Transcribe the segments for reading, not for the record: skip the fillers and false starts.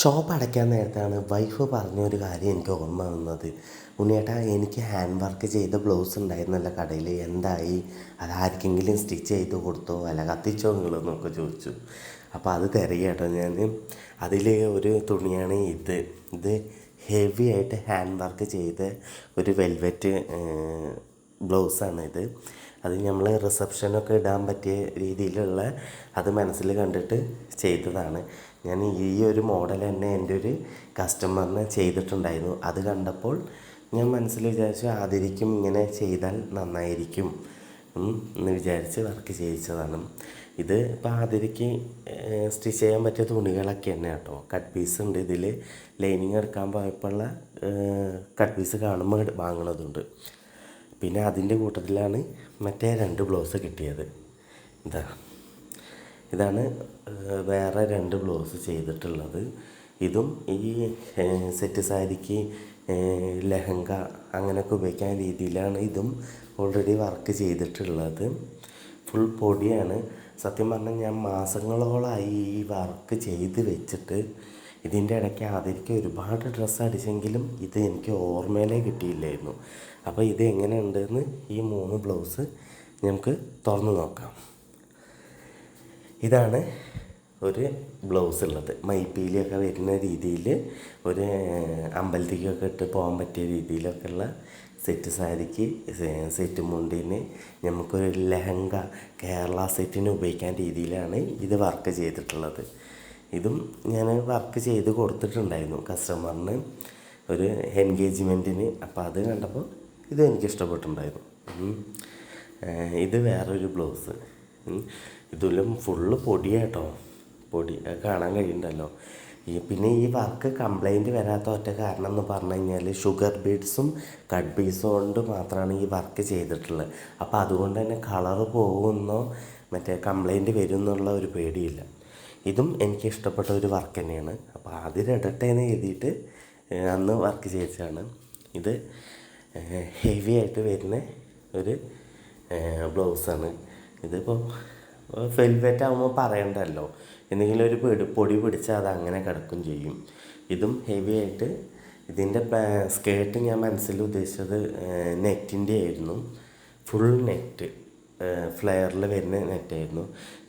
Shop അടയ്ക്കാൻ നേരത്താണ് wife പറഞ്ഞൊരു കാര്യം എനിക്ക് ഓർമ്മ വന്നത്. ഉണ്ണിയേട്ടാ, എനിക്ക് ഹാൻഡ് വർക്ക് ചെയ്ത ബ്ലൗസ് ഉണ്ടായിരുന്നല്ലോ കടയിൽ, എന്തായി? അതാർക്കെങ്കിലും സ്റ്റിച്ച് ചെയ്ത് കൊടുത്തോ അല്ല കത്തിച്ചോ നിങ്ങളെന്നൊക്കെ ചോദിച്ചു. അപ്പോൾ അത് തിരയാട്ടോ ഞാൻ. അതിൽ ഒരു തുണിയാണ് ഇത് ഹെവി ആയിട്ട് ഹാൻഡ് വർക്ക് ചെയ്ത ഒരു വെൽവെറ്റ് ബ്ലൗസാണ് ഇത്. അത് നമ്മൾ റിസപ്ഷനൊക്കെ ഇടാൻ പറ്റിയ രീതിയിലുള്ള അത് മനസ്സിൽ കണ്ടിട്ട് ചെയ്തതാണ്. ഞാൻ ഈ ഒരു മോഡൽ തന്നെ എൻ്റെ ഒരു കസ്റ്റമറിന് ചെയ്തിട്ടുണ്ടായിരുന്നു. അത് കണ്ടപ്പോൾ ഞാൻ മനസ്സിൽ വിചാരിച്ചു ആദരിക്കും ഇങ്ങനെ ചെയ്താൽ നന്നായിരിക്കും എന്ന് വിചാരിച്ച് വർക്ക് ചെയ്യിച്ചതാണ്. ഇത് ഇപ്പോൾ ആദരിക്ക് സ്റ്റിച്ച് ചെയ്യാൻ പറ്റിയ തുണികളൊക്കെ തന്നെ കേട്ടോ. കട്ട് പീസ് ഉണ്ട് ഇതിൽ. ലൈനിങ് എടുക്കാൻ പോയപ്പോഴുള്ള കട്ട് പീസ് കാണുമ്പോൾ വാങ്ങണതുണ്ട്. പിന്നെ അതിൻ്റെ കൂട്ടത്തിലാണ് മറ്റേ 2 ബ്ലൗസ് കിട്ടിയത്. ഇതാണ് വേറെ 2 ബ്ലൗസ് ചെയ്തിട്ടുള്ളത്. ഇതും ഈ സെറ്റ് സാരിക്ക് ലെഹങ്ക അങ്ങനെയൊക്കെ ഉപയോഗിക്കാൻ രീതിയിലാണ് ഇതും ഓൾറെഡി വർക്ക് ചെയ്തിട്ടുള്ളത്. ഫുൾ പൊടിയാണ്. സത്യം പറഞ്ഞാൽ ഞാൻ മാസങ്ങളോളമായി ഈ വർക്ക് ചെയ്ത് വെച്ചിട്ട് ഇതിൻ്റെ ഇടയ്ക്ക് ആദ്യമൊക്കെ ഒരുപാട് ഡ്രസ്സ് അടിച്ചെങ്കിലും ഇത് എനിക്ക് ഓർമ്മയിലേ കിട്ടിയില്ലായിരുന്നു. അപ്പോൾ ഇത് എങ്ങനെയുണ്ടെന്ന് ഈ 3 ബ്ലൗസ് നമുക്ക് തുറന്ന് നോക്കാം. ഇതാണ് ഒരു ബ്ലൗസ് ഉള്ളത്. മൈപ്പീലിയൊക്കെ വരുന്ന രീതിയിൽ ഒരു അമ്പലത്തേക്കൊക്കെ ഇട്ട് പോകാൻ പറ്റിയ രീതിയിലൊക്കെയുള്ള സെറ്റ് സാരിക്ക് സെറ്റ് മുണ്ടിന് നമുക്കൊരു ലെഹങ്ക കേരള സെറ്റിന് ഉപയോഗിക്കാൻ രീതിയിലാണ് ഇത് വർക്ക് ചെയ്തിട്ടുള്ളത്. ഇതും ഞാൻ വർക്ക് ചെയ്ത് കൊടുത്തിട്ടുണ്ടായിരുന്നു കസ്റ്റമറിന് ഒരു എൻഗേജ്മെൻറ്റിന്. അപ്പോൾ അത് കണ്ടപ്പോൾ ഇത് എനിക്ക് ഇഷ്ടപ്പെട്ടിട്ടുണ്ടായിരുന്നു. ഇത് വേറൊരു ബ്ലൗസ്. ഇതിലും ഫുള്ള് പൊടിയാട്ടോ. പൊടി കാണാൻ കഴിയുന്നുണ്ടല്ലോ. പിന്നെ ഈ വർക്ക് കംപ്ലൈൻറ്റ് വരാത്ത ഒറ്റ കാരണം എന്ന് പറഞ്ഞു കഴിഞ്ഞാൽ ഷുഗർ ബീഡ്സും കട്ട് ബീഡ്സും കൊണ്ട് മാത്രമാണ് ഈ വർക്ക് ചെയ്തിട്ടുള്ളത്. അപ്പോൾ അതുകൊണ്ട് തന്നെ കളറ് പോകുമെന്നോ മറ്റേ കംപ്ലൈൻറ്റ് വരും എന്നുള്ള ഒരു പേടിയില്ല. ഇതും എനിക്ക് ഇഷ്ടപ്പെട്ട ഒരു വർക്ക് തന്നെയാണ്. അപ്പോൾ അതിലിടട്ടെ എന്ന് എഴുതിയിട്ട് അന്ന് വർക്ക് ചെയ്തതാണ്. ഇത് ഹെവി ആയിട്ട് വരുന്ന ഒരു ബ്ലൗസാണ്. ഇതിപ്പോൾ വെൽവെറ്റ് ആകുമ്പോൾ പറയണ്ടല്ലോ, എന്തെങ്കിലും ഒരു പൊടി പിടിച്ചാൽ അത് അങ്ങനെ കിടക്കും ചെയ്യും. ഇതും ഹെവി ആയിട്ട്. ഇതിൻ്റെ സ്കേർട്ട് ഞാൻ മനസ്സിൽ ഉദ്ദേശിച്ചത് നെറ്റിൻ്റെ ആയിരുന്നു. ഫുൾ നെറ്റ് ഫ്ലെയറിൽ വരുന്ന നെറ്റായിരുന്നു.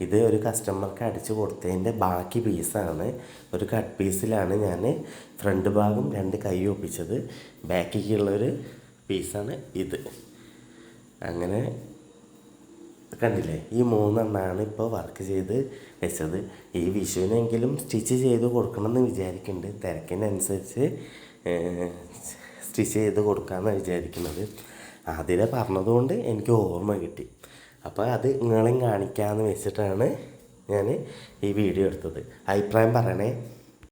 ഇത് ഒരു കസ്റ്റമർക്ക് അടിച്ച് കൊടുത്തതിൻ്റെ ബാക്കി പീസാണ്. ഒരു കട്ട് പീസിലാണ് ഞാൻ ഫ്രണ്ട് ഭാഗം 2 കൈ ഒപ്പിച്ചത്. ബാക്കിക്കുള്ളൊരു പീസാണ് ഇത്. അങ്ങനെ കണ്ടില്ലേ, ഈ 3 എണ്ണമാണ് ഇപ്പോൾ വർക്ക് ചെയ്ത് വെച്ചത്. ഈ വിഷുവിനെങ്കിലും സ്റ്റിച്ച് ചെയ്ത് കൊടുക്കണമെന്ന് വിചാരിക്കുന്നുണ്ട്. തിരക്കിനനുസരിച്ച് സ്റ്റിച്ച് ചെയ്ത് കൊടുക്കാമെന്നാണ് വിചാരിക്കുന്നത്. അതിനെ പറഞ്ഞതുകൊണ്ട് എനിക്ക് ഓർമ്മ കിട്ടി. അപ്പോൾ അത് നിങ്ങളെയും കാണിക്കാമെന്ന് വെച്ചിട്ടാണ് ഞാൻ ഈ വീഡിയോ എടുത്തത്. അഭിപ്രായം പറയണേ.